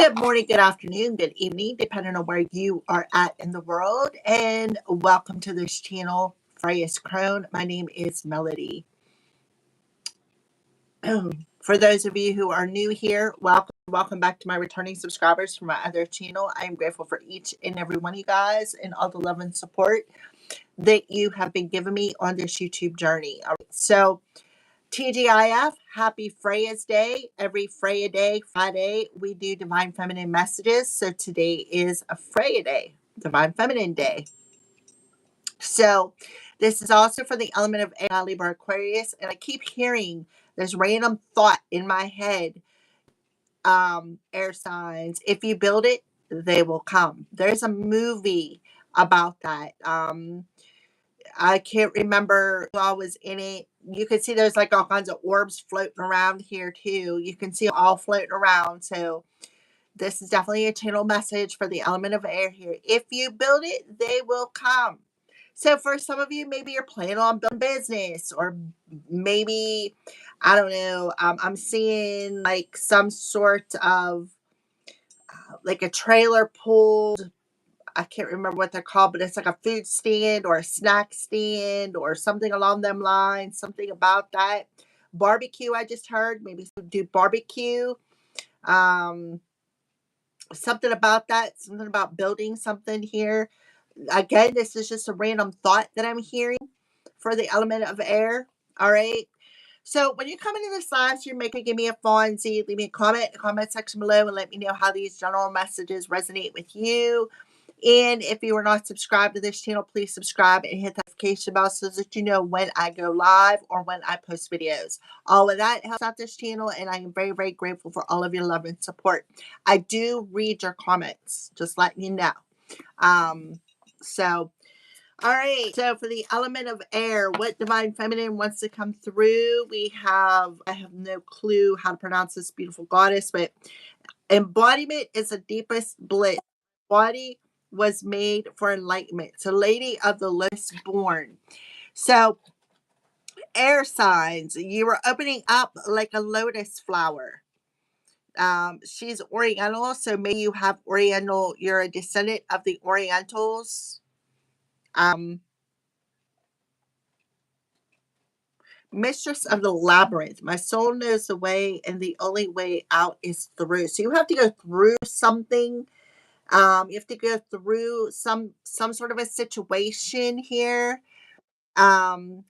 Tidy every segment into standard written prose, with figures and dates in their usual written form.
Good morning, good afternoon, good evening, depending on where you are at in the world. And welcome to this channel, Freya's Crone. My name is Melody. For those of you who are new here, welcome back to my returning subscribers from my other channel. I am grateful for each and every one of you guys and all the love and support that you have been giving me on this YouTube journey. All right, so TGIF, happy Freya's Day. Every Freya Day, Friday, we do Divine Feminine messages. So today is a Freya Day, Divine Feminine Day. So this is also for the element of air, Libra, Aquarius. And I keep hearing this random thought in my head, air signs. If you build it, they will come. There's a movie about that. I can't remember who all was in it. You can see there's like all kinds of orbs floating around here too. You can see them all floating around. So this is definitely a channel message for the element of air here. If you build it, they will come. So for some of you, maybe you're planning on building business, or maybe, I don't know, I'm seeing like some sort of like a trailer pulled. I can't remember what they're called, but it's like a food stand or a snack stand or something along them lines, something about that. Barbecue, I just heard, maybe do barbecue. Something about that, something about building something here. Again, this is just a random thought that I'm hearing for the element of air. All right. So when you come into this live, you're making, give me a fonzie, leave me a comment in the comment section below and let me know how these general messages resonate with you. And if you are not subscribed to this channel, please subscribe and hit the notification bell so that you know when I go live or when I post videos. All of that helps out this channel, and I am very, very grateful for all of your love and support. I do read your comments, just letting you know. So, all right. So for the element of air, what Divine Feminine wants to come through, we have, I have no clue how to pronounce this beautiful goddess, but embodiment is the deepest bliss. Body was made for enlightenment. So Lady of the Lotus born. So air signs, you are opening up like a lotus flower. She's Oriental, so maybe you have Oriental, you're a descendant of the Orientals. Mistress of the labyrinth. My soul knows the way, and the only way out is through. So you have to go through something. You have to go through some sort of a situation here, to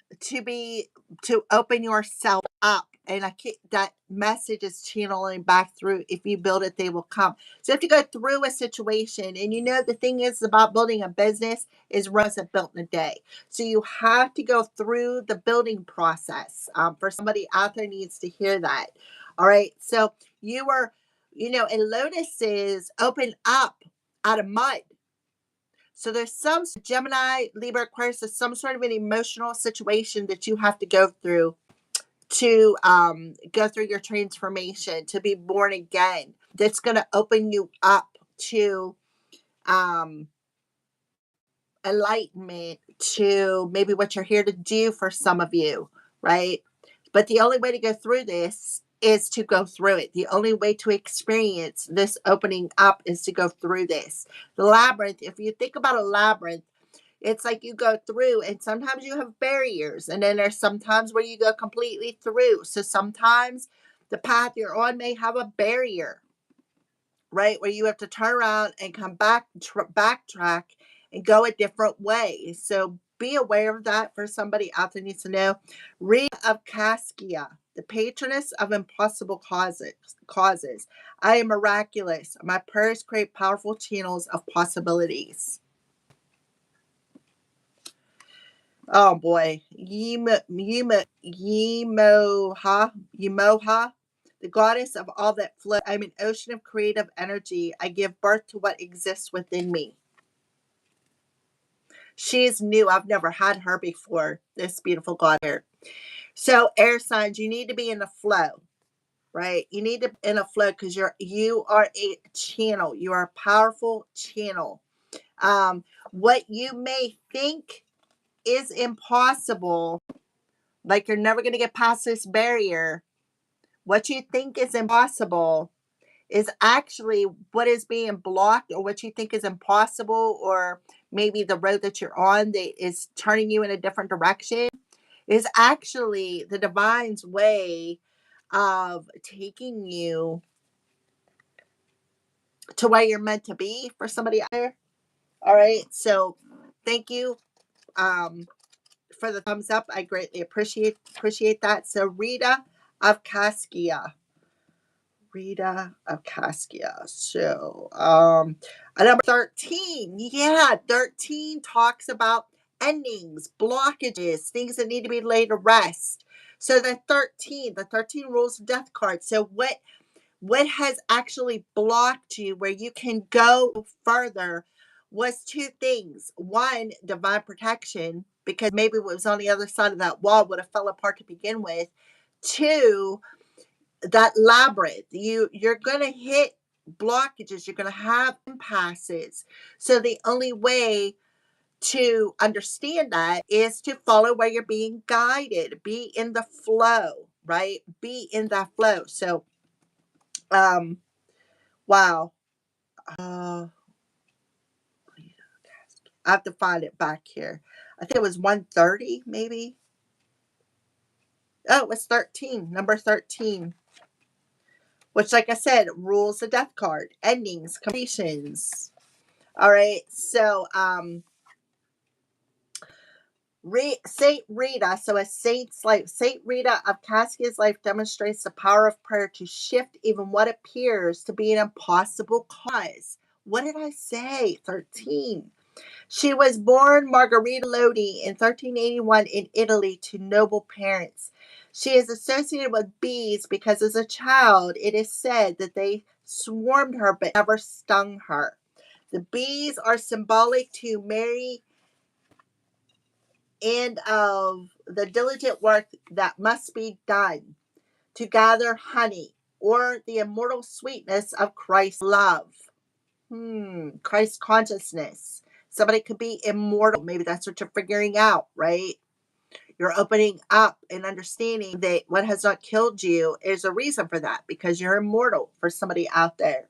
open yourself up. And that message is channeling back through. If you build it, they will come. So you have to go through a situation. And the thing is about building a business is wasn't built in a day. So you have to go through the building process. For somebody out there needs to hear that. All right. So you are, and lotuses open up out of mud. So there's some Gemini, Libra, Aquarius, there's some sort of an emotional situation that you have to go through to go through your transformation, to be born again. That's going to open you up to enlightenment, to maybe what you're here to do for some of you, right? But the only way to go through this is to go through it. The only way to experience this opening up is to go through this. The labyrinth, if you think about a labyrinth, it's like you go through, and sometimes you have barriers, and then there's sometimes where you go completely through. So sometimes the path you're on may have a barrier, right? Where you have to turn around and come back, backtrack and go a different way. So be aware of that. For somebody out there needs to know. Read of Caskia, the patroness of impossible causes. I am miraculous. My prayers create powerful channels of possibilities. Oh boy. Yemoha, the goddess of all that flows. I'm an ocean of creative energy. I give birth to what exists within me. She's new. I've never had her before. This beautiful goddess. So air signs, you need to be in the flow, right? You need to in a flow because you are a channel. You are a powerful channel. What you may think is impossible, like you're never going to get past this barrier. What you think is impossible is actually what is being blocked or what you think is impossible, or maybe the road that you're on that is turning you in a different direction, is actually the divine's way of taking you to where you're meant to be for somebody out there. All right. So thank you for the thumbs up. I greatly appreciate that. So of Caskia. Rita of Caskia. So number 13. Yeah, 13 talks about endings, blockages, things that need to be laid to rest. So the 13 rules of death card. So what has actually blocked you where you can go further was two things. One, divine protection, because maybe what was on the other side of that wall would have fell apart to begin with. Two, that labyrinth. You're going to hit blockages. You're going to have impasses. So the only way to understand that is to follow where you're being guided. Be in the flow, right? Be in that flow. So, wow. I have to find it back here. I think it was 130, maybe. Oh, it was 13, number 13. Which, like I said, rules the death card, endings, completions. All right. So, Saint Rita. So, a saint's life. Saint Rita of Caskia's life demonstrates the power of prayer to shift even what appears to be an impossible cause. What did I say? 13. She was born Margherita Lodi in 1381 in Italy to noble parents. She is associated with bees because as a child, it is said that they swarmed her but never stung her. The bees are symbolic to Mary and of the diligent work that must be done to gather honey or the immortal sweetness of Christ's love. Christ consciousness. Somebody could be immortal. Maybe that's what you're figuring out, right? You're opening up and understanding that what has not killed you is a reason for that, because you're immortal for somebody out there.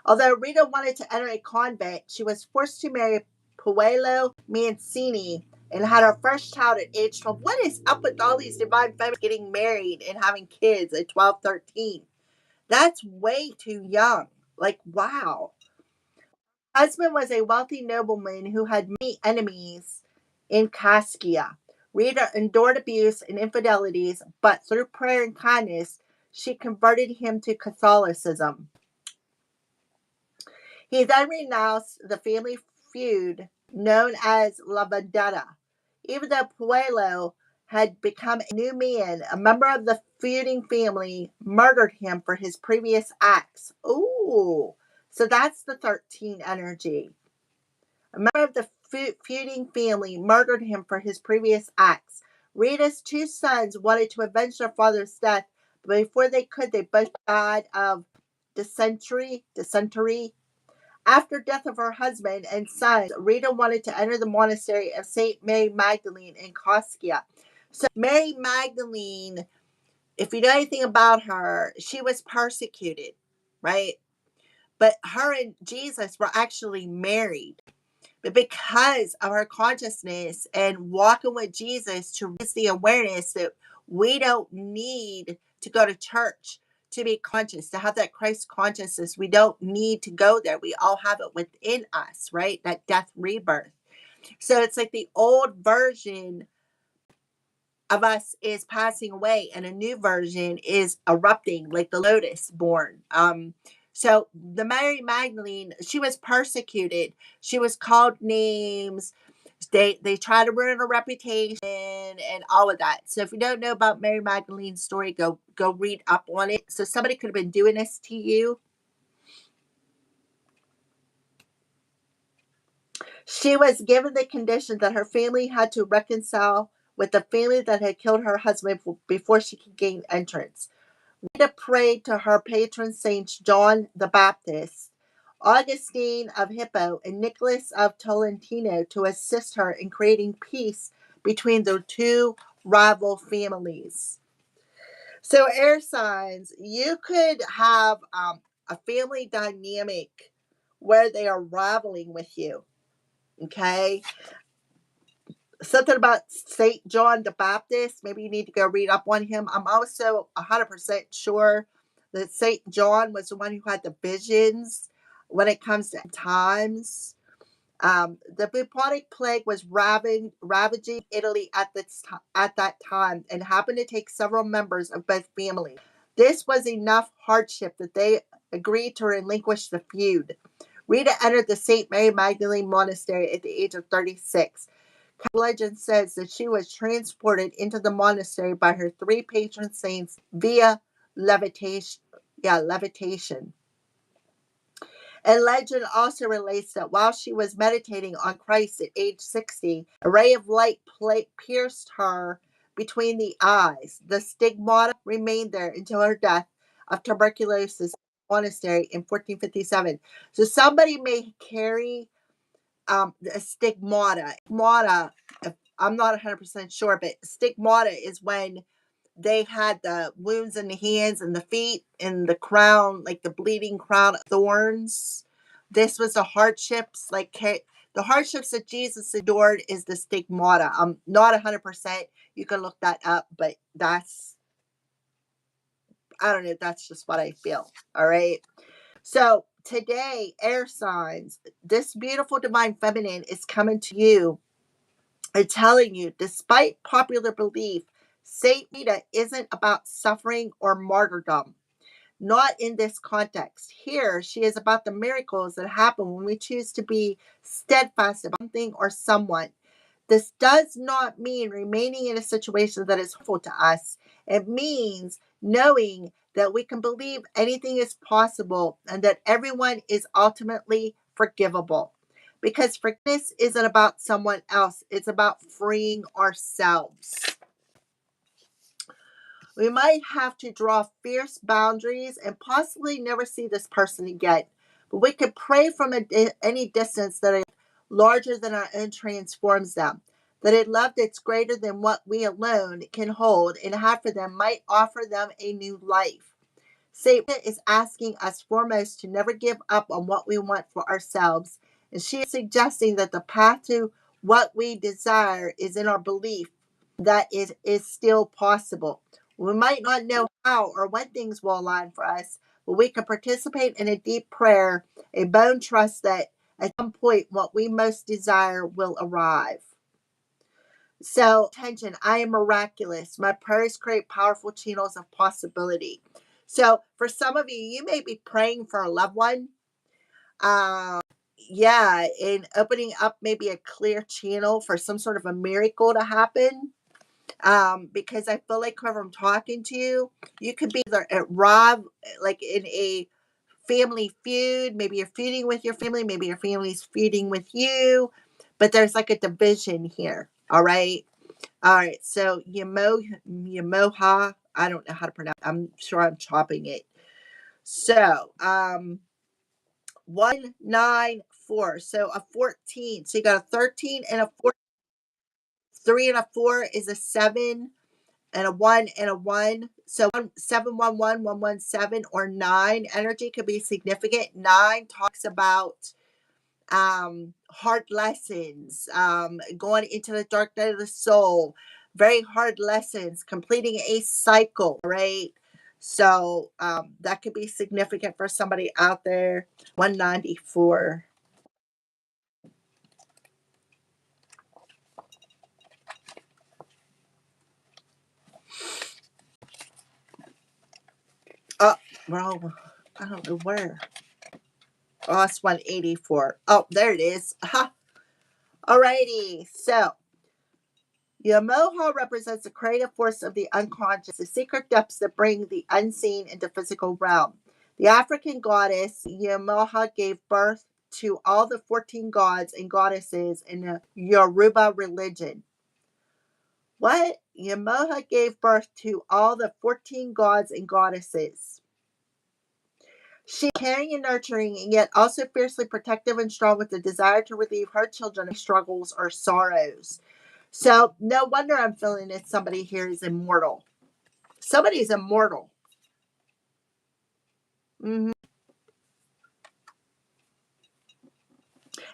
Although Rita wanted to enter a convent, she was forced to marry Paolo Mancini and had her first child at age 12. What is up with all these divine feminines getting married and having kids at 12, 13? That's way too young. Like, wow. Husband was a wealthy nobleman who had many enemies in Caskia. Rita endured abuse and infidelities, but through prayer and kindness, she converted him to Catholicism. He then renounced the family feud known as La Vendetta. Even though Puello had become a new man, a member of the feuding family murdered him for his previous acts. Ooh, so that's the 13 energy. A member of the feuding family murdered him for his previous acts. Rita's two sons wanted to avenge their father's death, but before they could, they both died of dysentery. After death of her husband and sons, Rita wanted to enter the monastery of St. Mary Magdalene in Koskia. So Mary Magdalene, if you know anything about her, she was persecuted, right? But her and Jesus were actually married. But because of her consciousness and walking with Jesus, to raise the awareness that we don't need to go to church to be conscious, to have that Christ consciousness. We don't need to go there. We all have it within us, right? That death rebirth. So it's like the old version of us is passing away and a new version is erupting, like the lotus born. So the Mary Magdalene, she was persecuted. She was called names. They try to ruin her reputation and all of that. So if you don't know about Mary Magdalene's story, go read up on it. So somebody could have been doing this to you. She was given the condition that her family had to reconcile with the family that had killed her husband before she could gain entrance. Rita prayed to her patron saints John the Baptist, Augustine of Hippo, and Nicholas of Tolentino to assist her in creating peace between the two rival families. So air signs, you could have a family dynamic where they are rivaling with you. Okay. Something about St. John the Baptist. Maybe you need to go read up on him. I'm also 100% sure that St. John was the one who had the visions when it comes to times. The bubonic plague was ravaging Italy at that time and happened to take several members of both families. This was enough hardship that they agreed to relinquish the feud. Rita entered the St. Mary Magdalene Monastery at the age of 36. Legend says that she was transported into the monastery by her three patron saints via levitation. Levitation. And legend also relates that while she was meditating on Christ at age 60, a ray of light pierced her between the eyes. The stigmata remained there until her death of tuberculosis in the monastery in 1457. So somebody may carry a stigmata. Stigmata, I'm not 100% sure, but stigmata is when they had the wounds in the hands and the feet and the crown, like the bleeding crown of thorns. This was the hardships, the hardships that Jesus endured is the stigmata. I'm not 100%. You can look that up, but I don't know, that's just what I feel. All right. So today, air signs, this beautiful divine feminine is coming to you and telling you, despite popular belief, Saint Rita isn't about suffering or martyrdom. Not in this context. Here, she is about the miracles that happen when we choose to be steadfast about something or someone. This does not mean remaining in a situation that is harmful to us. It means knowing that we can believe anything is possible and that everyone is ultimately forgivable. Because forgiveness isn't about someone else, it's about freeing ourselves. We might have to draw fierce boundaries and possibly never see this person again. But we could pray from any distance that is larger than our own transforms them. That a love that's greater than what we alone can hold and have for them might offer them a new life. Satan is asking us foremost to never give up on what we want for ourselves. And she is suggesting that the path to what we desire is in our belief that it is still possible. We might not know how or when things will align for us, but we can participate in a deep prayer, a bone trust that at some point what we most desire will arrive. So, attention, I am miraculous. My prayers create powerful channels of possibility. So, for some of you, you may be praying for a loved one. And opening up maybe a clear channel for some sort of a miracle to happen. Because I feel like whoever I'm talking to, you could be either at Rob, like in a family feud. Maybe you're feuding with your family. Maybe your family's feuding with you. But there's like a division here. All right. All right. So Yamoha. I don't know how to pronounce. I'm sure I'm chopping it. So 194. So a 14. So you got a 13 and a 4. 3 and a 4 is a 7. And a 1 and a 1. So 711, or 9 energy could be significant. 9 talks about hard lessons, going into the dark night of the soul, very hard lessons, completing a cycle, right? So that could be significant for somebody out there. 194. Oh, well, I don't know where. Oh, it's 184. Oh, there it is. Alrighty. So, Yamoha represents the creative force of the unconscious, the secret depths that bring the unseen into physical realm. The African goddess Yamoha gave birth to all the 14 gods and goddesses in the Yoruba religion. What? Yamoha gave birth to all the 14 gods and goddesses. She is caring and nurturing, and yet also fiercely protective and strong with the desire to relieve her children of struggles or sorrows. So, no wonder I'm feeling that somebody here is immortal. Somebody's immortal.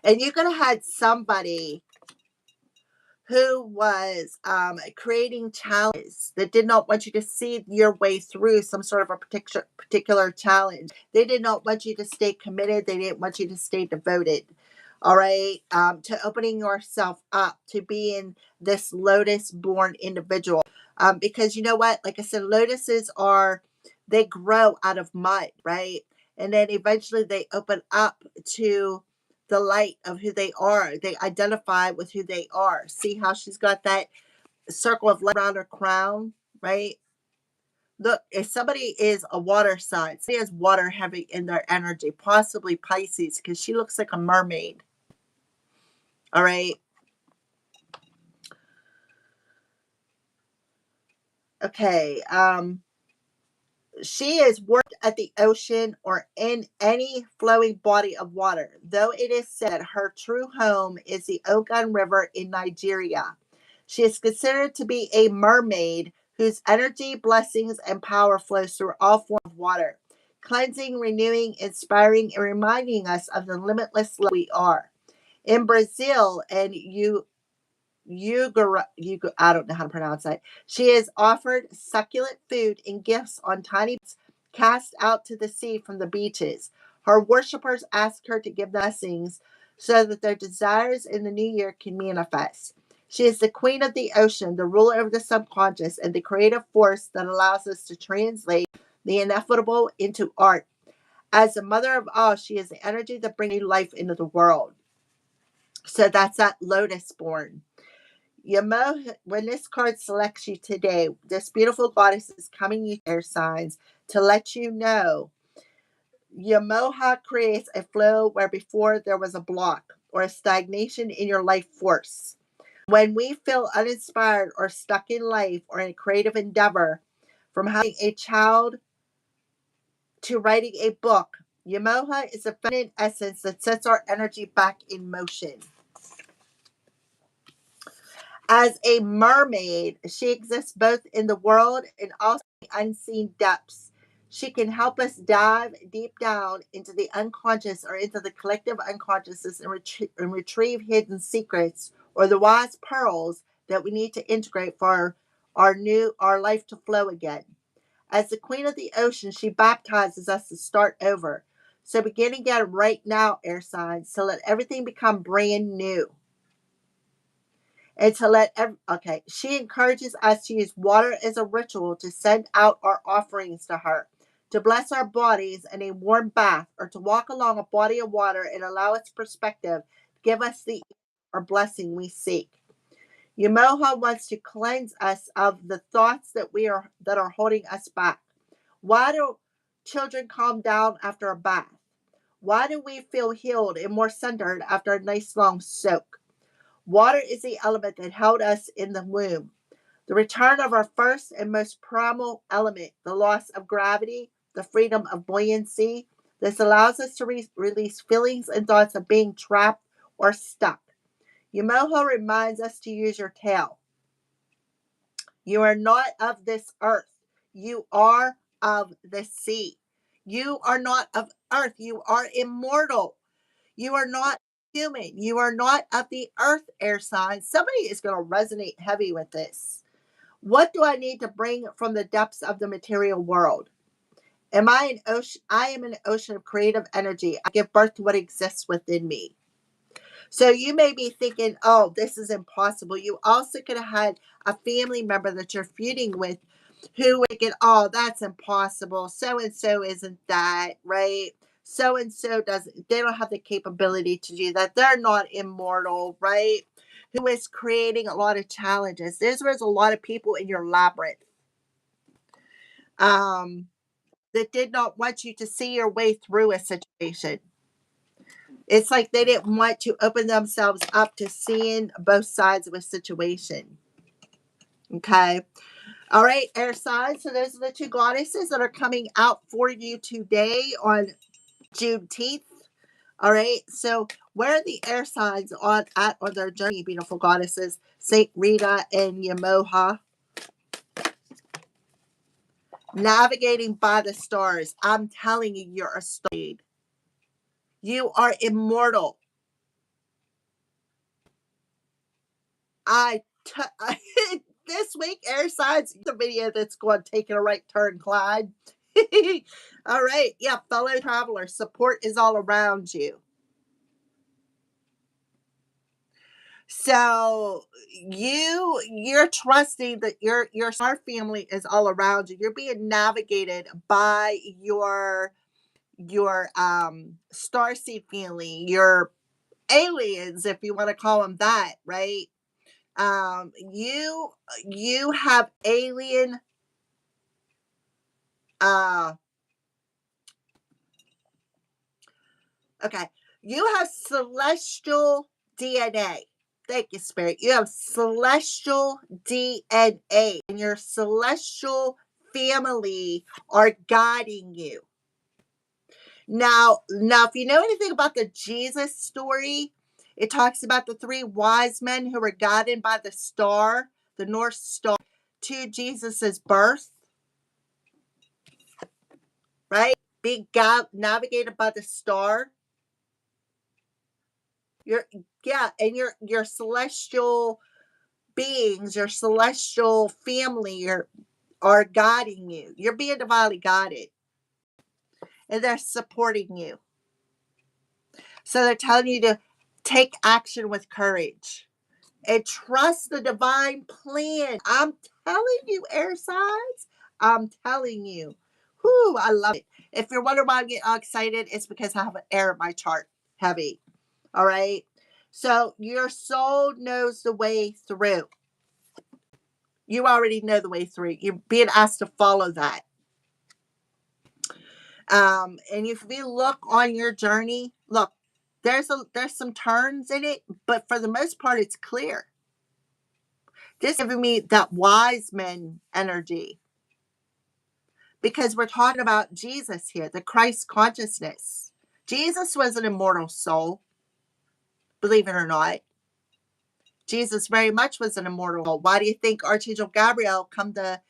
And you could have had somebody who was creating challenges that did not want you to see your way through some sort of a particular challenge. They did not want you to stay committed. They didn't want you to stay devoted. All right, to opening yourself up to being this lotus born individual. Because you know what? Like I said, they grow out of mud, right? And then eventually they open up to the light of who they are. They identify with who they are. See how she's got that circle of light around her crown, right? Look, if somebody is a water sign, somebody has water heavy in their energy, possibly Pisces, because she looks like a mermaid. All right. Okay. She is worked at the ocean or in any flowing body of water, though it is said her true home is the Ogun River in Nigeria. She is considered to be a mermaid whose energy, blessings, and power flows through all forms of water, cleansing, renewing, inspiring, and reminding us of the limitless love we are. In Brazil and I don't know how to pronounce that. She is offered succulent food and gifts on tiny boats cast out to the sea from the beaches. Her worshippers ask her to give blessings so that their desires in the new year can manifest. She is the queen of the ocean, the ruler of the subconscious, and the creative force that allows us to translate the inevitable into art. As the mother of all, she is the energy that brings new life into the world. So that's that lotus born. When this card selects you today, this beautiful goddess is coming you air signs to let you know Yamoha creates a flow where before there was a block or a stagnation in your life force. When we feel uninspired or stuck in life or in a creative endeavor, from having a child to writing a book, Yamoha is a feminine essence that sets our energy back in motion. As a mermaid, she exists both in the world and also in the unseen depths. She can help us dive deep down into the unconscious or into the collective unconsciousness and retrieve hidden secrets or the wise pearls that we need to integrate for our life to flow again. As the queen of the ocean, she baptizes us to start over. So begin again right now, air signs, to let everything become brand new. And to she encourages us to use water as a ritual to send out our offerings to her, to bless our bodies in a warm bath, or to walk along a body of water and allow its perspective to give us the or blessing we seek. Yamoha wants to cleanse us of the thoughts that are holding us back. Why do children calm down after a bath? Why do we feel healed and more centered after a nice long soak? Water is the element that held us in the womb. The return of our first and most primal element, the loss of gravity, the freedom of buoyancy. This allows us to release feelings and thoughts of being trapped or stuck. Yamoha reminds us to use your tail. You are not of this earth. You are of the sea. You are not of earth. You are immortal. You are not human. You are not of the earth, air signs. Somebody is going to resonate heavy with this. What do I need to bring from the depths of the material world? Am I an ocean? I am an ocean of creative energy. I give birth to what exists within me. So you may be thinking, oh, this is impossible. You also could have had a family member that you're feuding with who would get, oh, that's impossible. So and so isn't that, right? So and so doesn't, they don't have the capability to do that. They're not immortal, right? Who is creating a lot of challenges. There's a lot of people in your labyrinth um, that did not want you to see your way through a situation. It's like they didn't want to open themselves up to seeing both sides of a situation. Okay. All right, air signs. So those are the two goddesses that are coming out for you today on Juneteenth. All right. So where are the air signs on their journey, beautiful goddesses? Saint Rita and Yamoha. Navigating by the stars. I'm telling you, you're a star. You are immortal. This week, air signs, the video that's going taking a right turn, Clyde. All right. Yeah, fellow travelers, support is all around you. So you're trusting that your star family is all around you. You're being navigated by your starseed family, your aliens, if you want to call them that, right? You have alien uh okay, you have celestial DNA. Thank you, Spirit. You have celestial DNA, and your celestial family are guiding you. Now, if you know anything about the Jesus story, it talks about the three wise men who were guided by the star, the North Star, to Jesus's birth, right? Being navigated by the star. Your Yeah, and your celestial beings, your celestial family are guiding you. You're being divinely guided, and they're supporting you. So they're telling you to take action with courage and trust the divine plan. I'm telling you, air signs. I'm telling you. Whoo, I love it. If you're wondering why I'm getting all excited, it's because I have an air in my chart. Heavy. All right. So your soul knows the way through. You already know the way through. You're being asked to follow that. And if you look on your journey, look, there's some turns in it, but for the most part, it's clear. This is giving me that wise men energy, because we're talking about Jesus here, the Christ consciousness. Jesus was an immortal soul, believe it or not. Jesus very much was an immortal soul. Why do you think Archangel Gabriel come to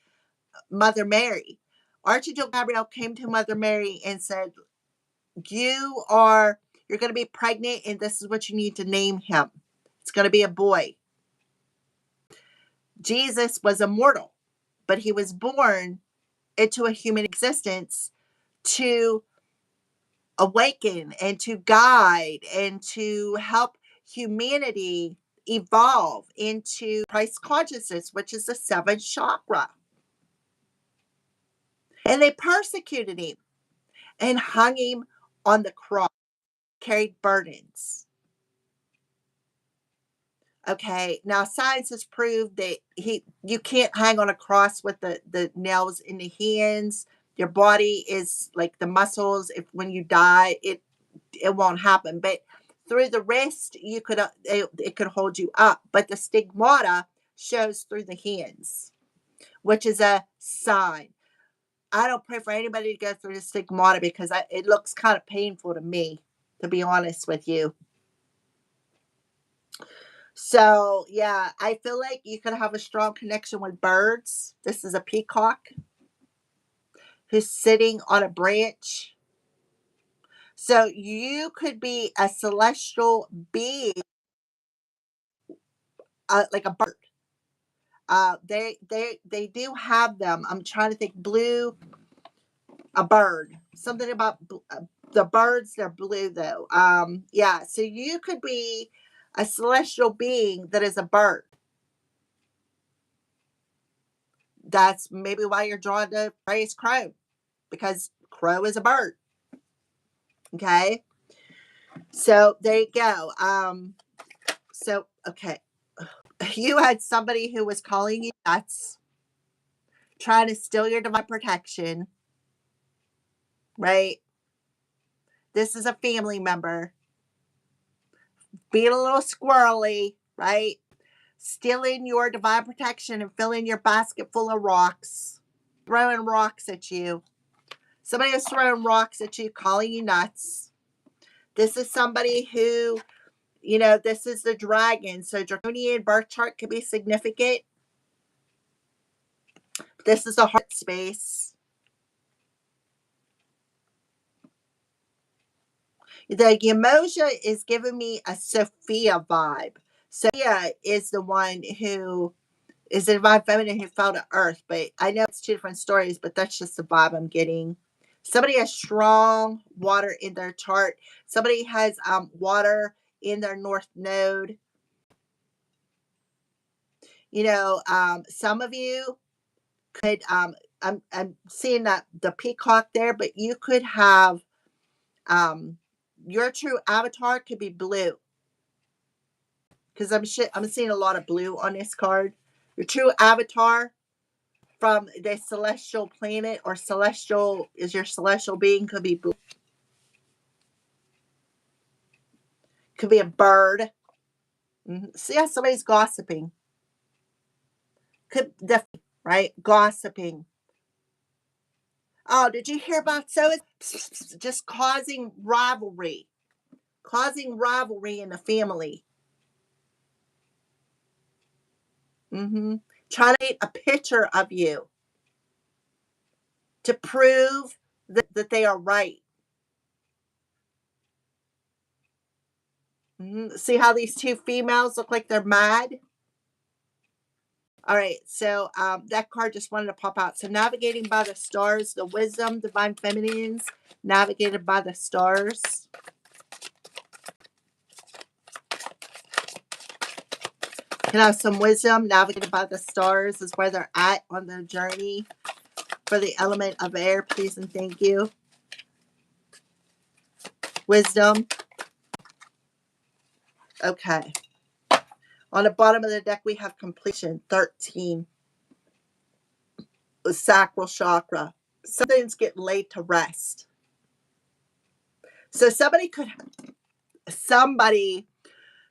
Mother Mary? Archangel Gabriel came to Mother Mary and said, you're going to be pregnant, and this is what you need to name him. It's going to be a boy. Jesus was immortal, but he was born into a human existence to awaken and to guide and to help humanity evolve into Christ consciousness, which is the seventh chakra. And they persecuted him and hung him on the cross, carried burdens. Okay, now science has proved that you can't hang on a cross with the nails in the hands. Your body is like the muscles. If when you die, it won't happen. But through the wrist, you could it could hold you up. But the stigmata shows through the hands, which is a sign. I don't pray for anybody to go through the stigmata because it looks kind of painful to me, to be honest with you. So, yeah, I feel like you could have a strong connection with birds. This is a peacock who's sitting on a branch. So, you could be a celestial being, like a bird. They do have them. I'm trying to think. Blue, a bird. Something about the birds. They're blue though. Yeah. So you could be a celestial being that is a bird. That's maybe why you're drawn to praise crow, because crow is a bird. Okay. So there you go. So okay. You had somebody who was calling you nuts, trying to steal your divine protection, right? This is a family member being a little squirrely, right? Stealing your divine protection and filling your basket full of rocks, throwing rocks at you. Somebody is throwing rocks at you, calling you nuts. This is somebody who, this is the dragon. So draconian birth chart could be significant. This is a heart space. The emoji is giving me a Sophia vibe. So Leah is the one who is the divine feminine who fell to earth. But I know it's two different stories, but that's just the vibe I'm getting. Somebody has strong water in their chart. Somebody has water in their north node. Some of you could I'm seeing that the peacock there, but you could have your true avatar could be blue, because I'm seeing a lot of blue on this card. Your true avatar from the celestial planet or celestial is your celestial being, could be blue. Could be a bird. See how somebody's gossiping. Could definitely, right? Gossiping. Oh, did you hear about so it's just causing rivalry in the family. Trying to get a picture of you to prove that they are right. See how these two females look like they're mad? All right, so that card just wanted to pop out. So navigating by the stars, the wisdom, divine feminines, navigated by the stars. Can have some wisdom, navigated by the stars is where they're at on their journey. For the element of air, please and thank you. Wisdom. Okay. On the bottom of the deck, we have completion, 13. The sacral chakra. Something's getting laid to rest. So somebody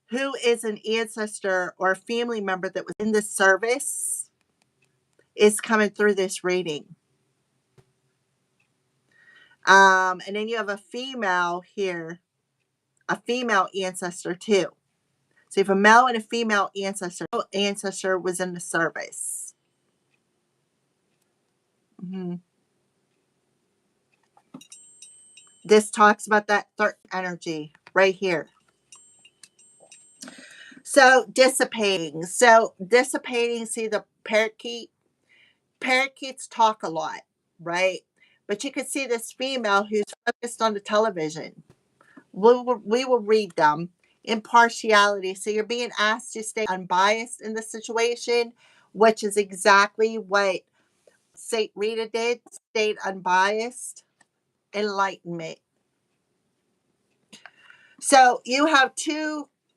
who is an ancestor or a family member that was in this service is coming through this reading. And then you have a female here, a female ancestor too. So you have a male and a female ancestor. Ancestor was in the service. This talks about that third energy right here. So dissipating. See the parakeet. Parakeets talk a lot, right? But you could see this female who's focused on the television. We will read them. Impartiality. So you're being asked to stay unbiased in the situation, which is exactly what Saint Rita did. Stayed unbiased. Enlightenment. So you have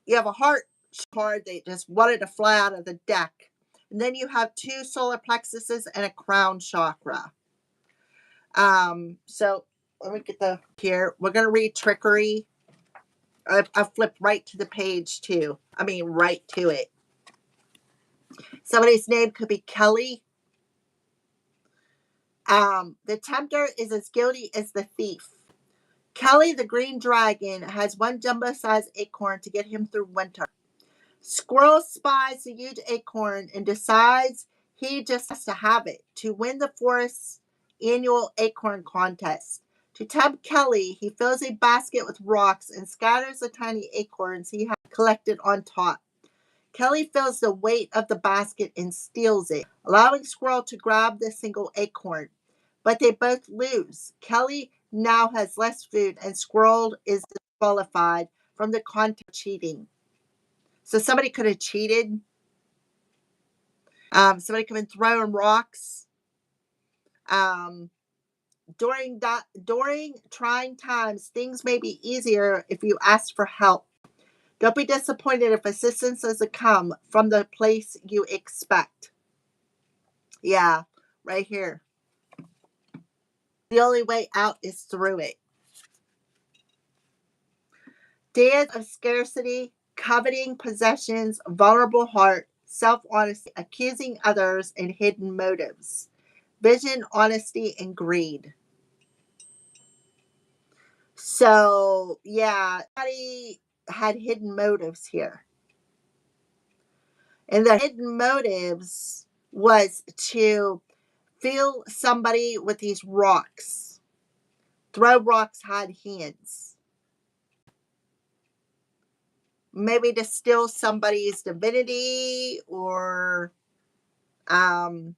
a heart card that just wanted to fly out of the deck. And then you have two solar plexuses and a crown chakra. So let me get here. We're going to read trickery. I flipped right to the page too. Right to it. Somebody's name could be Kelly. The tempter is as guilty as the thief. Kelly, the green dragon, has one jumbo-sized acorn to get him through winter. Squirrel spies the huge acorn and decides he just has to have it to win the forest's annual acorn contest. To tempt Kelly, he fills a basket with rocks and scatters the tiny acorns he had collected on top. Kelly feels the weight of the basket and steals it, allowing Squirrel to grab the single acorn. But they both lose. Kelly now has less food, and Squirrel is disqualified from the contest cheating. So somebody could have cheated. Somebody could have been throwing rocks. During trying times, things may be easier if you ask for help. Don't be disappointed if assistance doesn't come from the place you expect. Yeah, right here. The only way out is through it. Days of scarcity, coveting possessions, vulnerable heart, self-honesty, accusing others, and hidden motives. Vision, honesty, and greed. So, yeah, somebody had hidden motives here. And the hidden motives was to fill somebody with these rocks. Throw rocks, hide hands. maybe to steal somebody's divinity or um,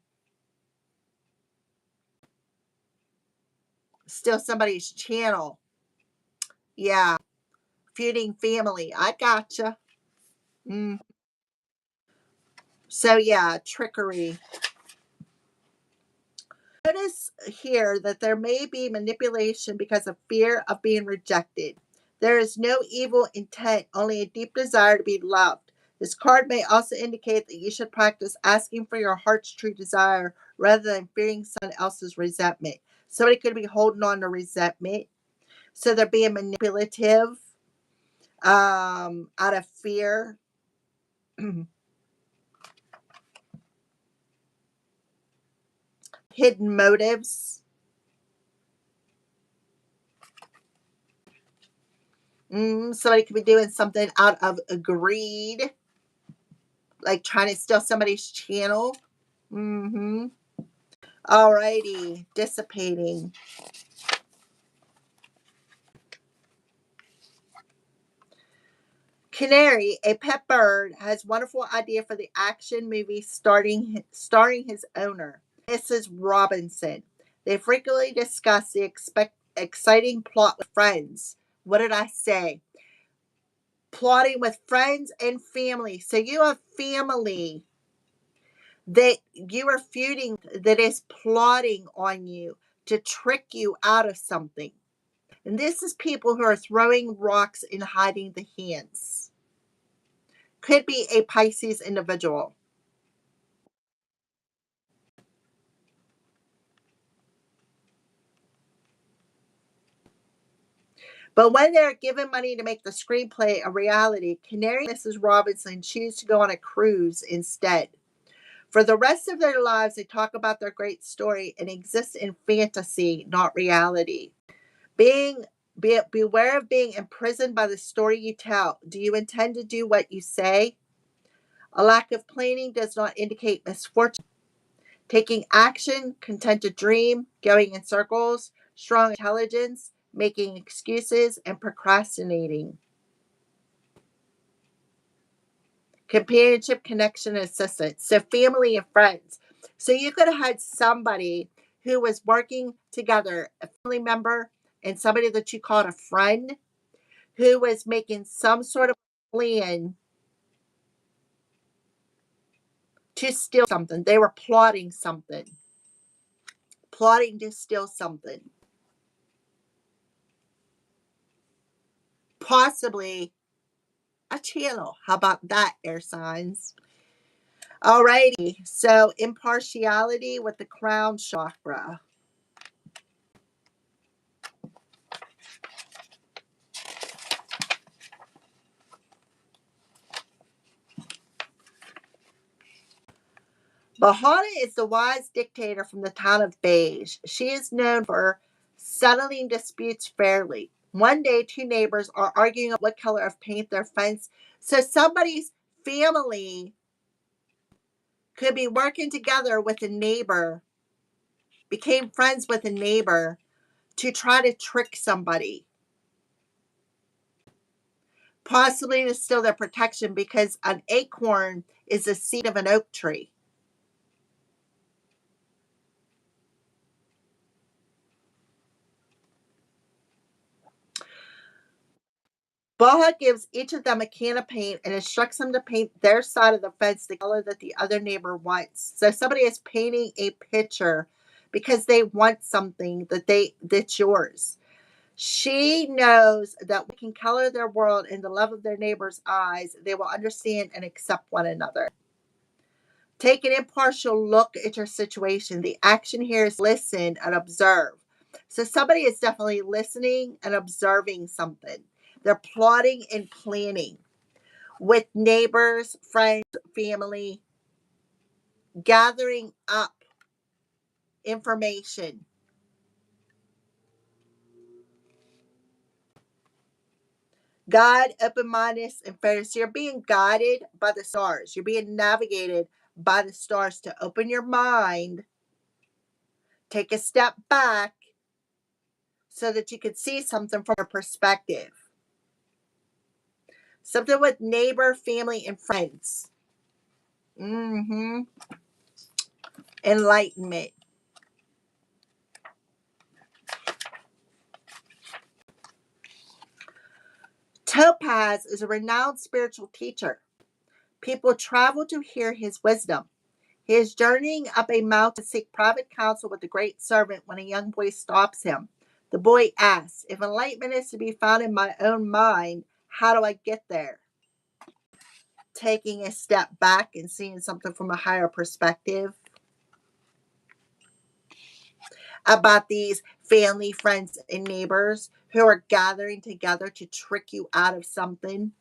steal somebody's channel. Yeah, feuding family. I gotcha. Mm. So yeah, trickery. Notice here that there may be manipulation because of fear of being rejected. There is no evil intent, only a deep desire to be loved. This card may also indicate that you should practice asking for your heart's true desire rather than fearing someone else's resentment. Somebody could be holding on to resentment, so they're being manipulative out of fear. Hidden motives. Somebody could be doing something out of greed, like trying to steal somebody's channel. Mm-hmm. Alrighty, dissipating. Canary, a pet bird, has wonderful idea for the action movie starring his owner, Mrs. Robinson. They frequently discuss the exciting plot with friends. What did I say? Plotting with friends and family. So you have family that you are feuding, that is plotting on you to trick you out of something. And this is people who are throwing rocks and hiding the hands. Could be a Pisces individual. But when they're given money to make the screenplay a reality, Canary and Mrs. Robinson choose to go on a cruise instead. For the rest of their lives, they talk about their great story and exist in fantasy, not reality. Beware of being imprisoned by the story you tell. Do you intend to do what you say? A lack of planning does not indicate misfortune. Taking action, content to dream, going in circles, strong intelligence, making excuses, and procrastinating. Companionship, connection, and assistance. So, family and friends. So, you could have had somebody who was working together, a family member and somebody that you called a friend, who was making some sort of plan to steal something. They were plotting to steal something. Possibly a channel. How about that, air signs? Alrighty. So impartiality with the crown chakra. Bahana is the wise dictator from the town of Beige. She is known for settling disputes fairly. One day, two neighbors are arguing about what color of paint their fence. So somebody's family could be working together with a neighbor, became friends with a neighbor to try to trick somebody, possibly to steal their protection because an acorn is the seed of an oak tree. Baha gives each of them a can of paint and instructs them to paint their side of the fence the color that the other neighbor wants. So somebody is painting a picture because they want something that's yours. She knows that we can color their world in the love of their neighbor's eyes. They will understand and accept one another. Take an impartial look at your situation. The action here is listen and observe. So somebody is definitely listening and observing something. They're plotting and planning with neighbors, friends, family, gathering up information. God, open mindedness, and fairness. You're being guided by the stars. You're being navigated by the stars to open your mind, take a step back so that you can see something from a perspective. Something with neighbor, family, and friends. Enlightenment. Topaz is a renowned spiritual teacher. People travel to hear his wisdom. He is journeying up a mountain to seek private counsel with the great servant when a young boy stops him. The boy asks, if enlightenment is to be found in my own mind, how do I get there? Taking a step back and seeing something from a higher perspective about these family, friends, and neighbors who are gathering together to trick you out of something.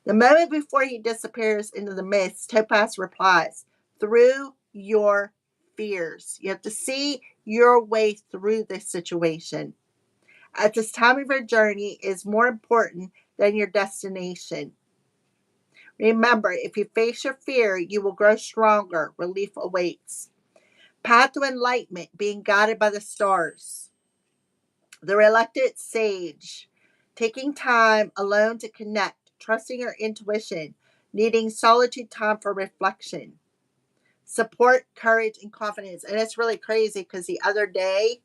The moment before he disappears into the mist, Topaz replies, through your fears. You have to see your way through this situation. At this time of your journey is more important than your destination. Remember, if you face your fear, you will grow stronger. Relief awaits. Path to enlightenment, being guided by the stars. The reluctant sage, taking time alone to connect, trusting your intuition, needing solitude time for reflection. Support, courage, and confidence. And it's really crazy because the other day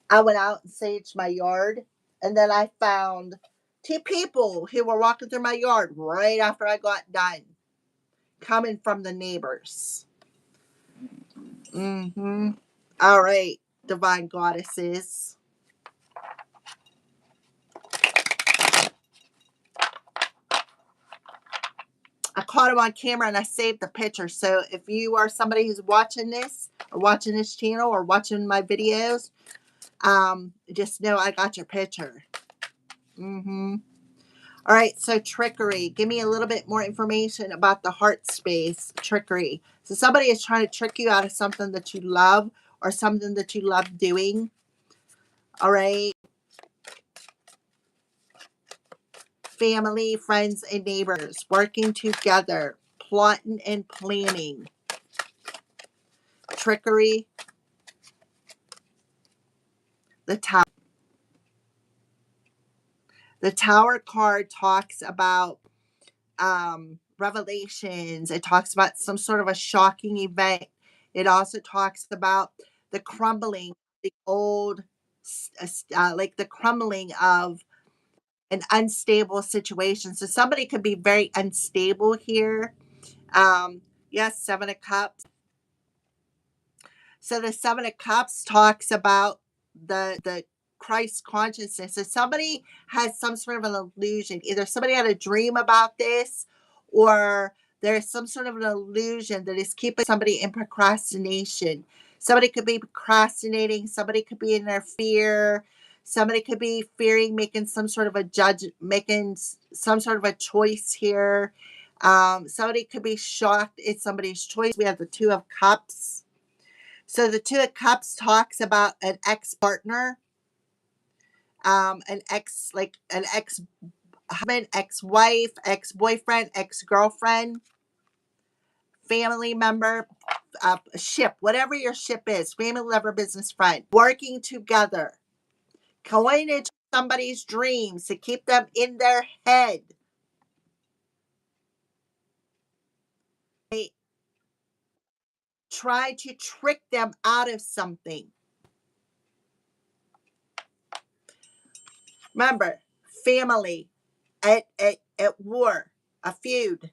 I went out and saged my yard, and then I found two people who were walking through my yard right after I got done, coming from the neighbors. All right, divine goddesses. I caught him on camera and I saved the picture. So if you are somebody who's watching this or watching this channel or watching my videos, just know I got your picture. All right, so trickery. Give me a little bit more information about the heart space trickery. So somebody is trying to trick you out of something that you love or something that you love doing. All right. Family, friends, and neighbors working together, plotting and planning. Trickery. The tower. The tower card talks about revelations. It talks about some sort of a shocking event. It also talks about the crumbling, the old, like the crumbling of an unstable situation. So somebody could be very unstable here. Yes, Seven of Cups. So the Seven of Cups talks about the Christ consciousness. So somebody has some sort of an illusion. Either somebody had a dream about this, or there's some sort of an illusion that is keeping somebody in procrastination. Somebody could be procrastinating. Somebody could be in their fear. Somebody could be fearing making some sort of a making some sort of a choice here. Somebody could be shocked at somebody's choice. We have the Two of Cups. So the Two of Cups talks about an ex-partner, an ex-husband, ex-wife, ex-boyfriend, ex-girlfriend, family member, ship, whatever your ship is, family, lover, business, friend, working together, going into somebody's dreams to keep them in their head. They try to trick them out of something. Remember, family at war, a feud.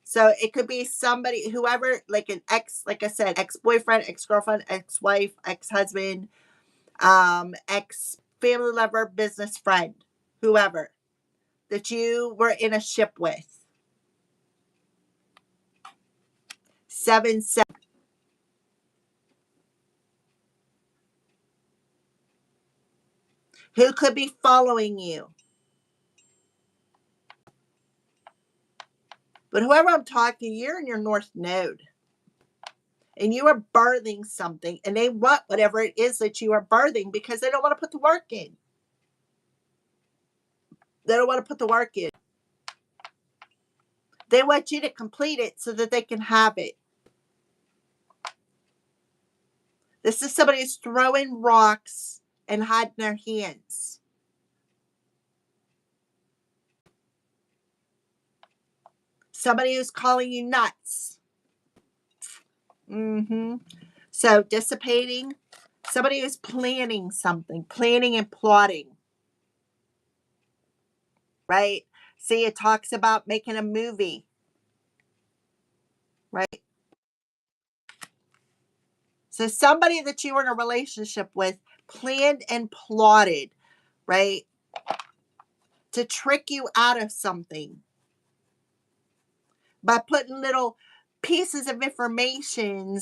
So it could be somebody, whoever, like an ex, like I said, ex-boyfriend, ex-girlfriend, ex-wife, ex-husband, ex-family lover, business friend, whoever that you were in a ship with. 7-7. Who could be following you? But whoever I'm talking, you're in your North Node. And you are birthing something. And they want whatever it is that you are birthing because they don't want to put the work in. They don't want to put the work in. They want you to complete it so that they can have it. This is somebody who's throwing rocks and hiding their hands. Somebody who's calling you nuts. So dissipating. Somebody who's planning something, planning and plotting. Right? See, it talks about making a movie. Right? So somebody that you were in a relationship with planned and plotted, right? To trick you out of something by putting little pieces of information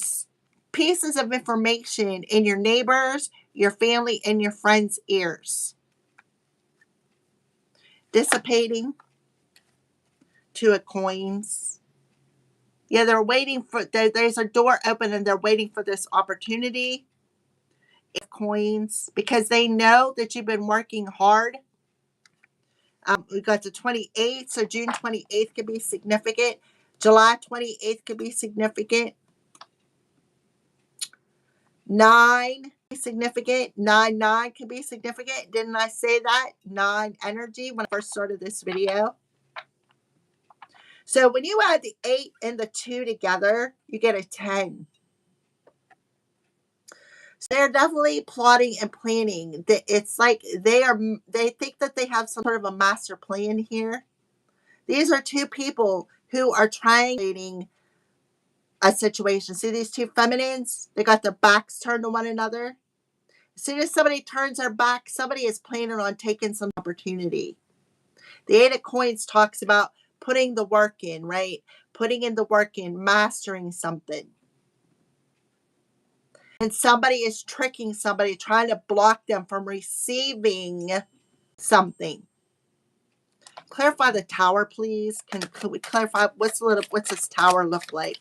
in your neighbors, your family, and your friends' ears. Dissipating. Two of coins. Yeah, they're waiting for, there's a door open and they're waiting for this opportunity. Coins, because they know that you've been working hard. We got the 28th, so June 28th could be significant. July 28th could be significant. 9 significant. 9 could be significant. Didn't I say that? 9 energy when I first started this video. So when you add the 8 and the 2 together, you get a 10. So they're definitely plotting and planning. It's like they think that they have some sort of a master plan here. These are two people who are triangulating a situation. See these two feminines? They got their backs turned to one another. As soon as somebody turns their back, somebody is planning on taking some opportunity. The 8 of coins talks about putting the work in, right? Putting in the work in, mastering something. And somebody is tricking somebody, trying to block them from receiving something. Clarify the tower, please. Can we clarify what's this tower look like?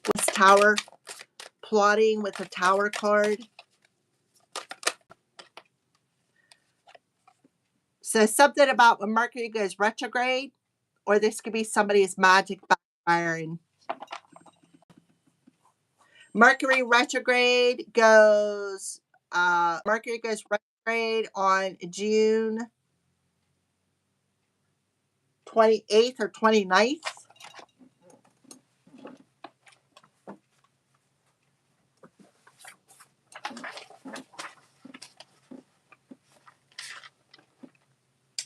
What's tower? Plotting with a tower card. So something about when Mercury goes retrograde, or this could be somebody's magic backfiring. Mercury retrograde goes retrograde on June 28th or 29th.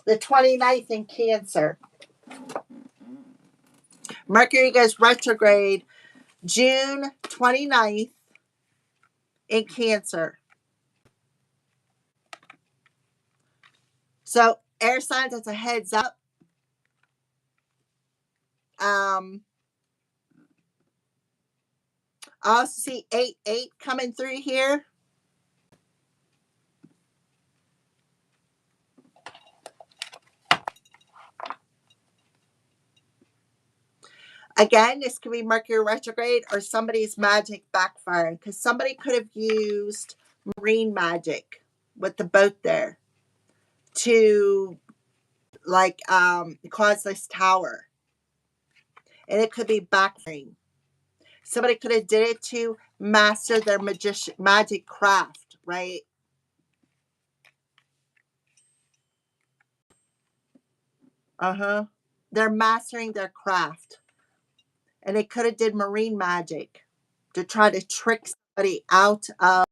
The 29th in Cancer. Mercury goes retrograde June 29th in Cancer. So air signs, that's a heads up. I also see 8-8 coming through here. Again, this could be Mercury retrograde or somebody's magic backfiring, because somebody could have used marine magic with the boat there to cause this tower. And it could be backfiring. Somebody could have did it to master their magic craft, right? They're mastering their craft. And they could have did marine magic to try to trick somebody out of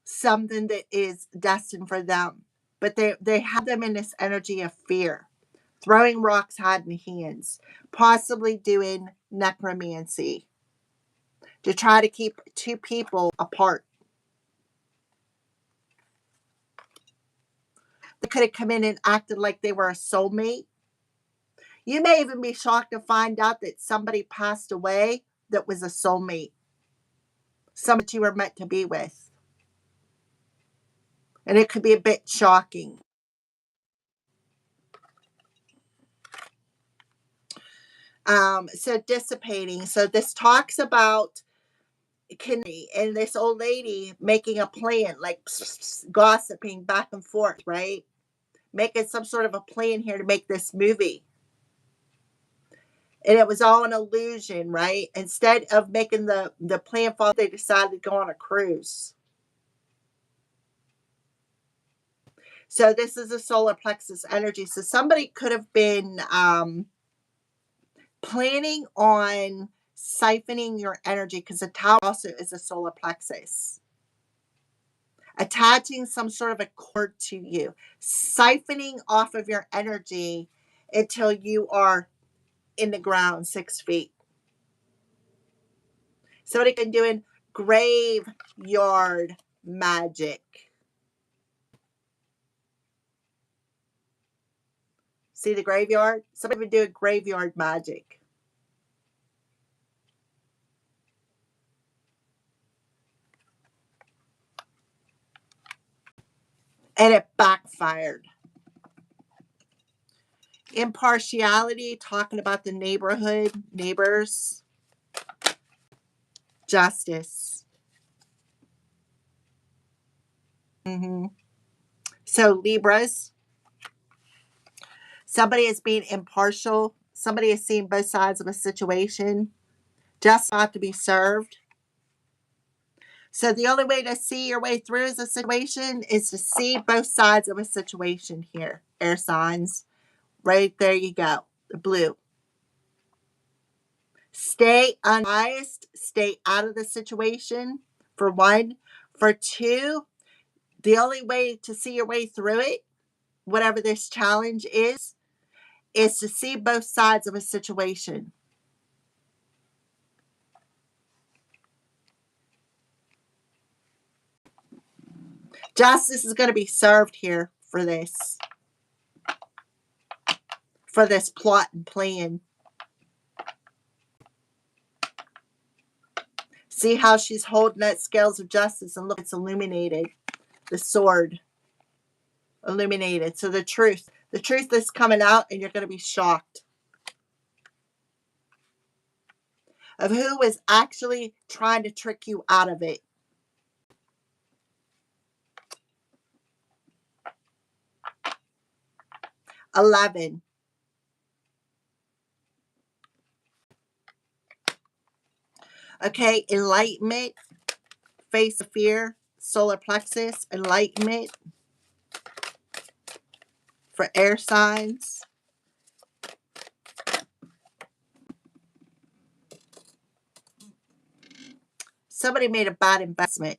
something that is destined for them. But they have them in this energy of fear. Throwing rocks, hiding hands. Possibly doing necromancy to try to keep two people apart. They could have come in and acted like they were a soulmate. You may even be shocked to find out that somebody passed away that was a soulmate. Somebody you were meant to be with. And it could be a bit shocking. So dissipating. So this talks about and this old lady making a plan, like gossiping back and forth, right? Making some sort of a plan here to make this movie. And it was all an illusion, right? Instead of making the plan fall, they decided to go on a cruise. So this is a solar plexus energy. So somebody could have been planning on siphoning your energy, because the tower also is a solar plexus. Attaching some sort of a cord to you, siphoning off of your energy until you are in the ground 6 feet. Somebody can doing graveyard magic. See the graveyard? Somebody been doing graveyard magic. And it backfired. Impartiality, talking about the neighborhood, neighbors. Justice. So Libras, somebody is being impartial. Somebody is seeing both sides of a situation. Just not to be served. So the only way to see your way through a situation is to see both sides of a situation here. Air signs. Right there you go. The blue. Stay unbiased. Stay out of the situation, for one. For two, the only way to see your way through it, whatever this challenge is to see both sides of a situation. Justice is going to be served here for this plot and plan. See how she's holding that scales of justice, and look, it's illuminated. The sword illuminated. So the truth is coming out, and you're going to be shocked of who is actually trying to trick you out of it. $11. Okay, enlightenment, face of fear, solar plexus, enlightenment for air signs. Somebody made a bad investment.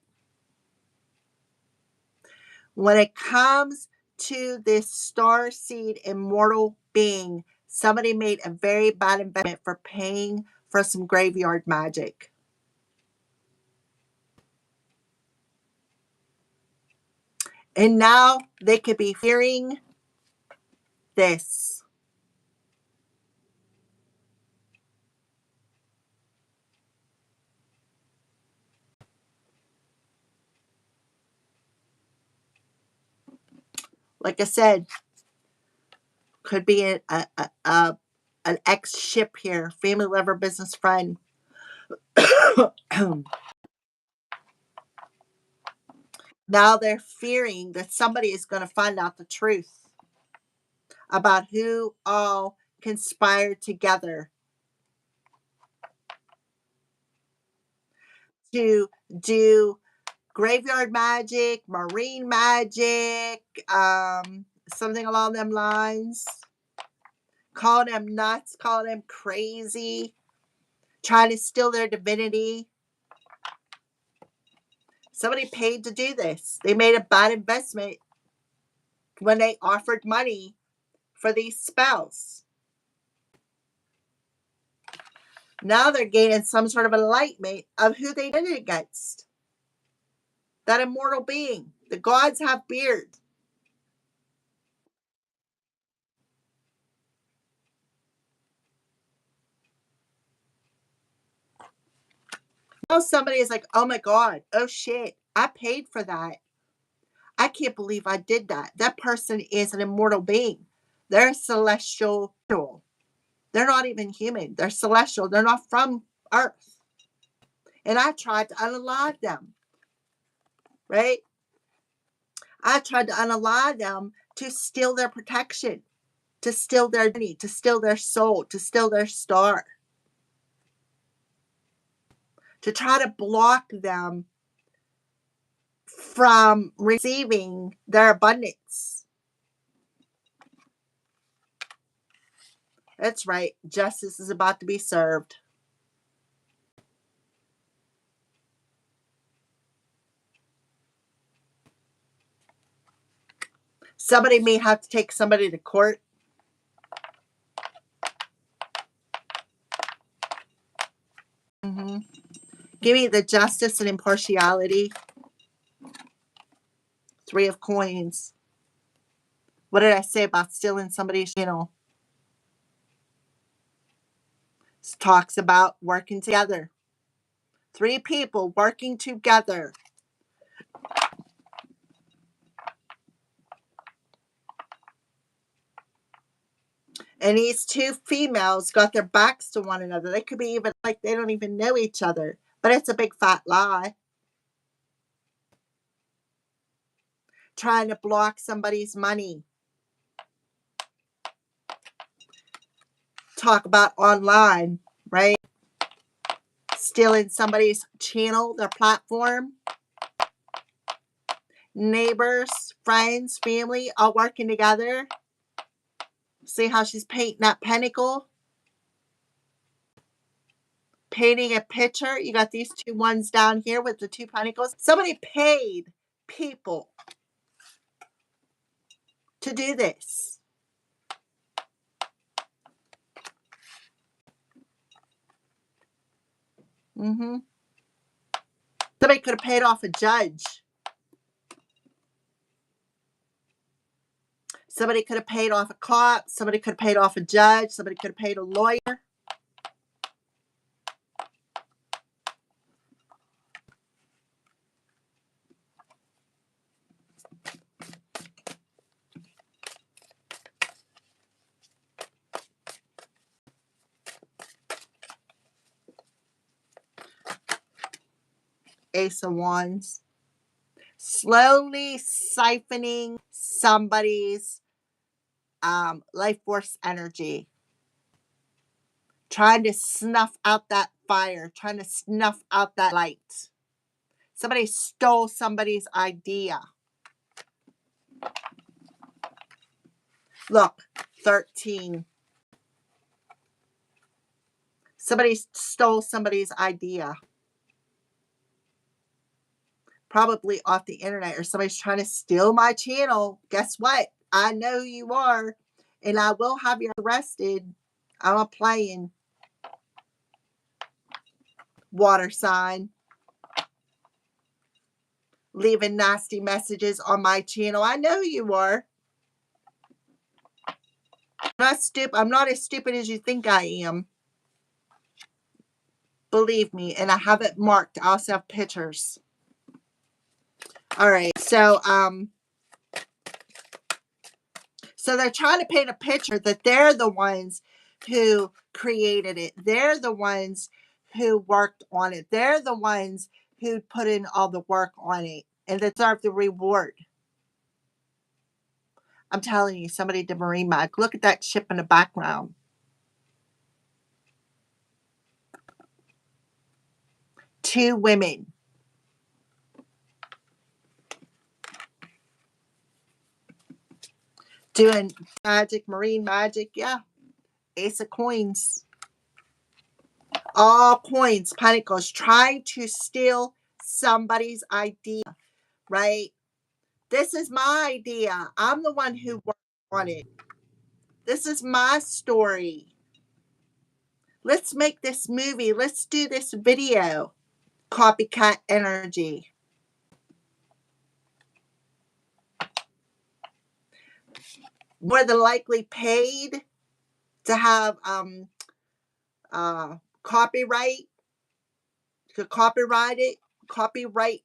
When it comes to this star seed immortal being, somebody made a very bad investment for paying for some graveyard magic. And now they could be fearing this. Like I said, could be an ex ship here, family lover, business friend. Now they're fearing that somebody is going to find out the truth about who all conspired together to do graveyard magic, marine magic, something along them lines. Calling them nuts, calling them crazy, trying to steal their divinity. Somebody paid to do this. They made a bad investment when they offered money for these spells. Now they're gaining some sort of enlightenment of who they did it against. That immortal being. The gods have beards. Now somebody is like, oh my God, oh shit, I paid for that. I can't believe I did that. That person is an immortal being. They're celestial. They're not even human. They're celestial. They're not from Earth. And I tried to unalive them. Right? I tried to unalive them to steal their protection, to steal their money, to steal their soul, to steal their star, to try to block them from receiving their abundance. That's right. Justice is about to be served. Somebody may have to take somebody to court. Give me the justice and impartiality. 3 of coins. What did I say about stealing somebody's channel? This talks about working together. 3 people working together. And these 2 females got their backs to one another. They could be even like they don't even know each other. But it's a big fat lie. Trying to block somebody's money. Talk about online, right? Stealing somebody's channel, their platform. Neighbors, friends, family, all working together. See how she's painting that pentacle? Painting a picture. You got these 2 ones down here with the 2 pentacles. Somebody paid people to do this. Somebody could have paid off a judge. Somebody could have paid off a cop. Somebody could have paid off a judge. Somebody could have paid a lawyer. Ace of Wands. Slowly siphoning somebody's life force energy. Trying to snuff out that fire. Trying to snuff out that light. Somebody stole somebody's idea. Look, 13. Somebody stole somebody's idea. Probably off the internet, or somebody's trying to steal my channel. Guess what? I know who you are, and I will have you arrested. I'm not playing. Water sign. Leaving nasty messages on my channel. I know who you are. I'm not as stupid as you think I am. Believe me, and I have it marked. I also have pictures. All right, so they're trying to paint a picture that they're the ones who created it. They're the ones who worked on it. They're the ones who put in all the work on it and deserve the reward. I'm telling you, somebody did marine mag. Look at that ship in the background. Two women. Doing magic, marine magic. Yeah. Ace of coins. All coins, pentacles. Trying to steal somebody's idea, right? This is my idea. I'm the one who worked on it. This is my story. Let's make this movie. Let's do this video. Copycat energy. More than likely paid to have copyright, to copyright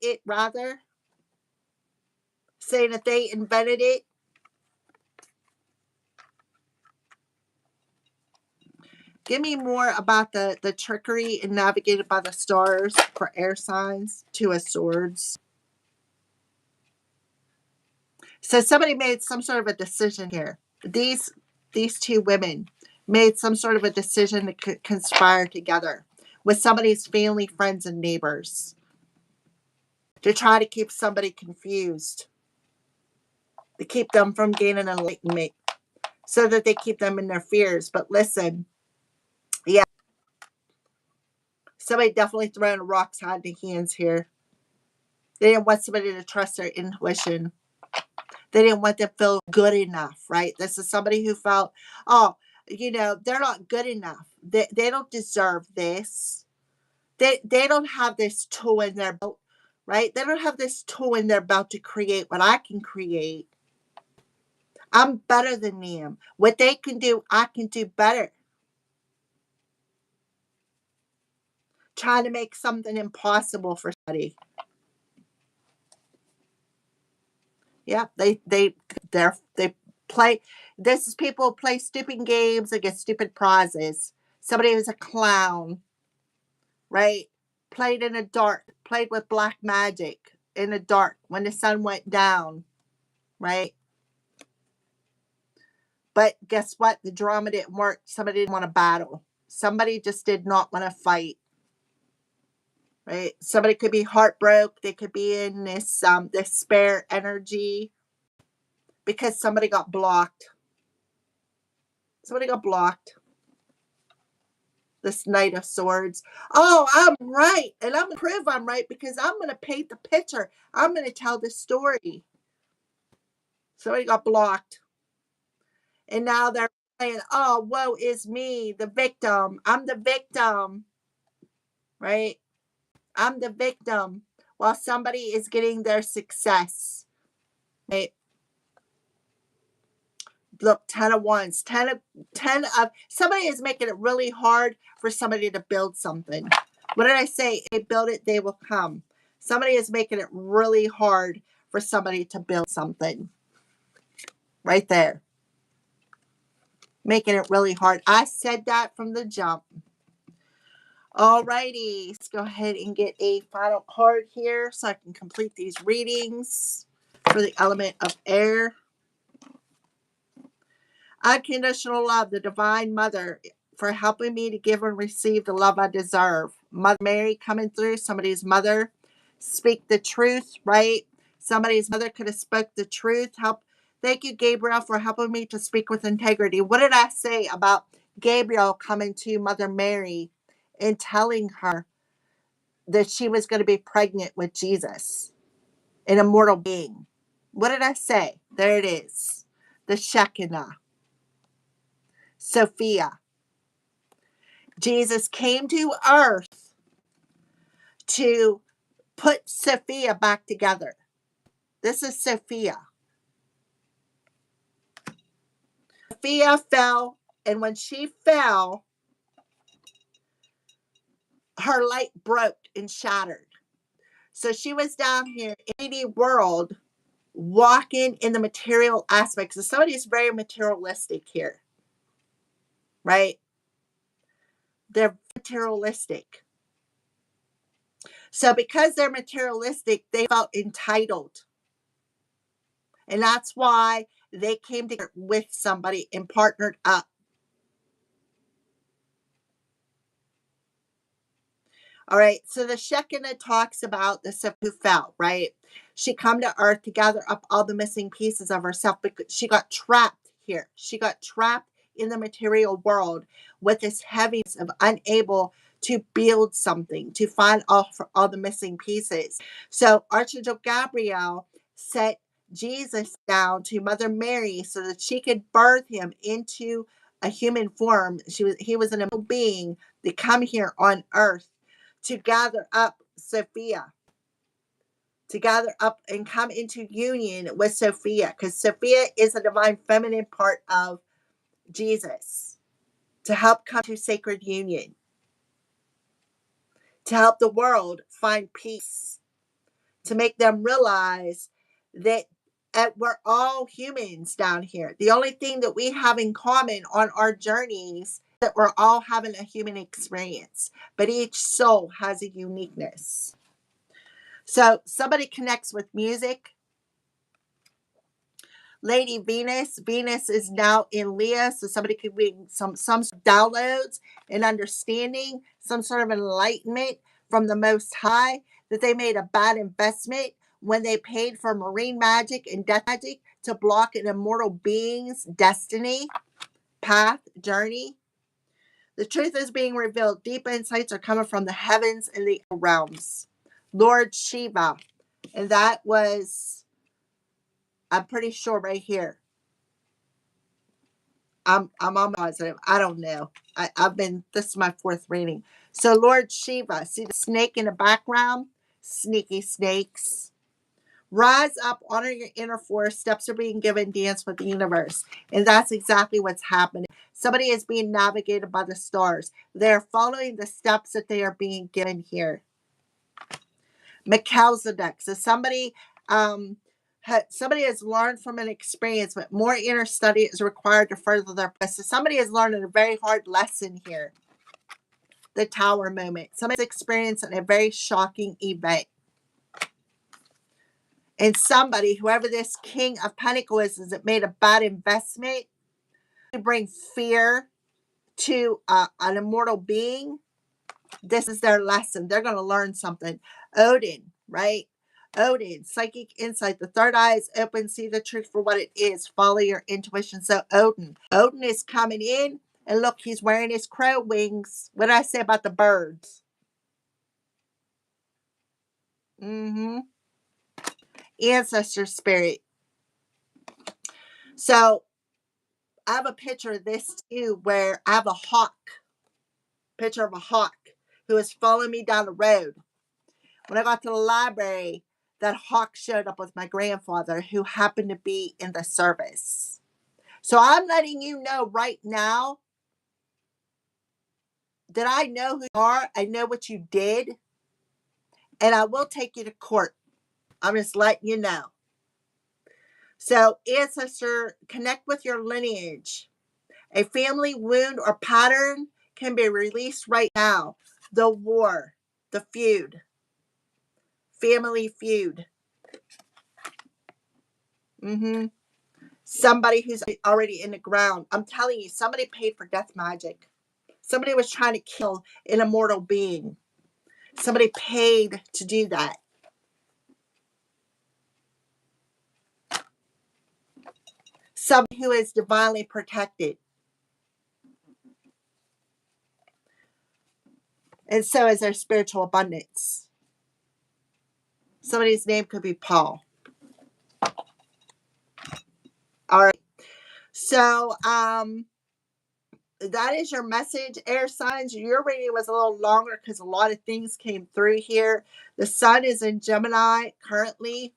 it rather, saying that they invented it. Give me more about the trickery and navigated by the stars for air signs. 2 of Swords. So somebody made some sort of a decision here. These these two women made some sort of a decision to conspire together with somebody's family, friends, and neighbors to try to keep somebody confused, to keep them from gaining enlightenment, so that they keep them in their fears. But listen, yeah, somebody definitely throwing rocks out the hands here. They didn't want somebody to trust their intuition. They didn't want them to feel good enough, right? This is somebody who felt, oh, they're not good enough. They don't deserve this. They don't have this tool in their belt, right? They don't have this tool in their belt to create what I can create. I'm better than them. What they can do, I can do better. Trying to make something impossible for somebody. Yeah, they play. This is people who play stupid games and get stupid prizes. Somebody who's a clown, right? Played in the dark, played with black magic in the dark when the sun went down, right? But guess what? The drama didn't work. Somebody didn't want to battle. Somebody just did not want to fight, right? Somebody could be heartbroken. They could be in this despair energy because somebody got blocked. Somebody got blocked. This Knight of Swords. Oh, I'm right. And I'm going to prove I'm right because I'm going to paint the picture. I'm going to tell the story. Somebody got blocked. And now they're saying, oh, woe is me, the victim. I'm the victim. Right? I'm the victim while somebody is getting their success. Right? Look, 10 of wands, 10 of somebody is making it really hard for somebody to build something. What did I say? They build it, they will come. Somebody is making it really hard for somebody to build something. Right there. Making it really hard. I said that from the jump. Alrighty, let's go ahead and get a final card here so I can complete these readings for the element of air. Unconditional love, the Divine Mother, for helping me to give and receive the love I deserve. Mother Mary coming through, somebody's mother. Speak the truth, right? Somebody's mother could have spoke the truth. Thank you, Gabriel, for helping me to speak with integrity. What did I say about Gabriel coming to Mother Mary and telling her that she was going to be pregnant with Jesus, an immortal being? What did I say? There it is. The Shekinah. Sophia. Jesus came to earth to put Sophia back together. This is Sophia. Sophia fell, and when she fell, her light broke and shattered. So she was down here in the world walking in the material aspects. So somebody is very materialistic here, right? They're materialistic. So because they're materialistic, they felt entitled. And that's why they came together with somebody and partnered up. All right. So the Shekinah talks about the Sophia who fell, right? She come to earth to gather up all the missing pieces of herself because she got trapped here. She got trapped in the material world with this heaviness of unable to build something, to find all the missing pieces. So Archangel Gabriel set Jesus down to Mother Mary so that she could birth him into a human form. He was an immortal being to come here on earth to gather up Sophia, to gather up and come into union with Sophia, because Sophia is a divine feminine part of Jesus, to help come to sacred union, to help the world find peace, to make them realize that we're all humans down here. The only thing that we have in common on our journeys that we're all having a human experience, but each soul has a uniqueness. So somebody connects with music, Lady Venus. Venus is now in Leo, so somebody could be some downloads and understanding, some sort of enlightenment from the Most High, that they made a bad investment when they paid for marine magic and death magic to block an immortal being's destiny, path, journey. The truth is being revealed. Deep insights are coming from the heavens and the realms. Lord Shiva. And that was, I'm pretty sure right here. I'm almost positive. I don't know. This is my fourth reading. So Lord Shiva, see the snake in the background? Sneaky snakes. Rise up, honor your inner force. Steps are being given, dance with the universe. And that's exactly what's happening. Somebody is being navigated by the stars. They're following the steps that they are being given here. Melchizedek. So somebody has learned from an experience, but more inner study is required to further their process. So somebody has learned a very hard lesson here. The Tower moment. Somebody's experiencing a very shocking event. And somebody, whoever this King of Pentacles is, that made a bad investment to bring fear to an immortal being. This is their lesson. They're going to learn something. Odin, right? Odin, psychic insight. The third eye is open. See the truth for what it is. Follow your intuition. So Odin is coming in. And look, he's wearing his crow wings. What did I say about the birds? Ancestor spirit. So I have a picture of this too, where I have a hawk. Picture of a hawk who is following me down the road. When I got to the library, that hawk showed up with my grandfather, who happened to be in the service. So I'm letting you know right now that I know who you are. I know what you did. And I will take you to court. I'm just letting you know. So, ancestor, connect with your lineage. A family wound or pattern can be released right now. The war, the feud, family feud. Somebody who's already in the ground. I'm telling you, somebody paid for death magic. Somebody was trying to kill an immortal being. Somebody paid to do that. Somebody who is divinely protected. And so is their spiritual abundance. Somebody's name could be Paul. All right. So, that is your message, air signs. Your reading was a little longer because a lot of things came through here. The sun is in Gemini currently.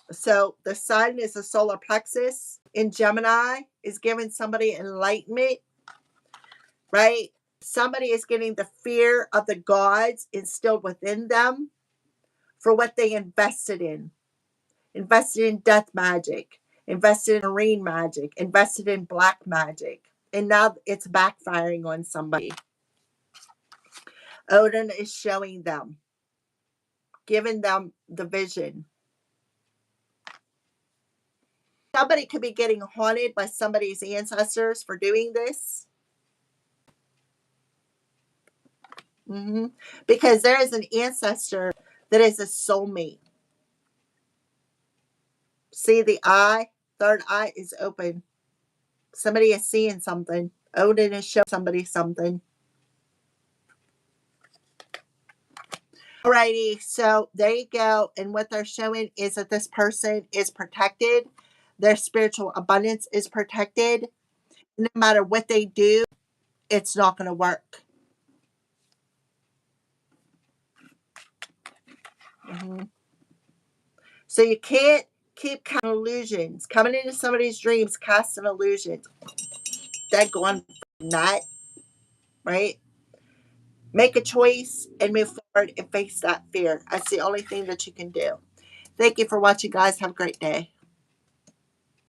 So the sun is a solar plexus in Gemini, is giving somebody enlightenment, right? Somebody is getting the fear of the gods instilled within them for what they invested in. Invested in death magic, invested in marine magic, invested in black magic. And now it's backfiring on somebody. Odin is showing them, giving them the vision. Somebody could be getting haunted by somebody's ancestors for doing this. Because there is an ancestor that is a soulmate. See the eye? Third eye is open. Somebody is seeing something. Odin is showing somebody something. Alrighty, so there you go. And what they're showing is that this person is protected. Their spiritual abundance is protected. No matter what they do, it's not going to work. So you can't keep casting illusions. Coming into somebody's dreams, casting illusions. That going nut, right? Make a choice and move forward and face that fear. That's the only thing that you can do. Thank you for watching, guys. Have a great day.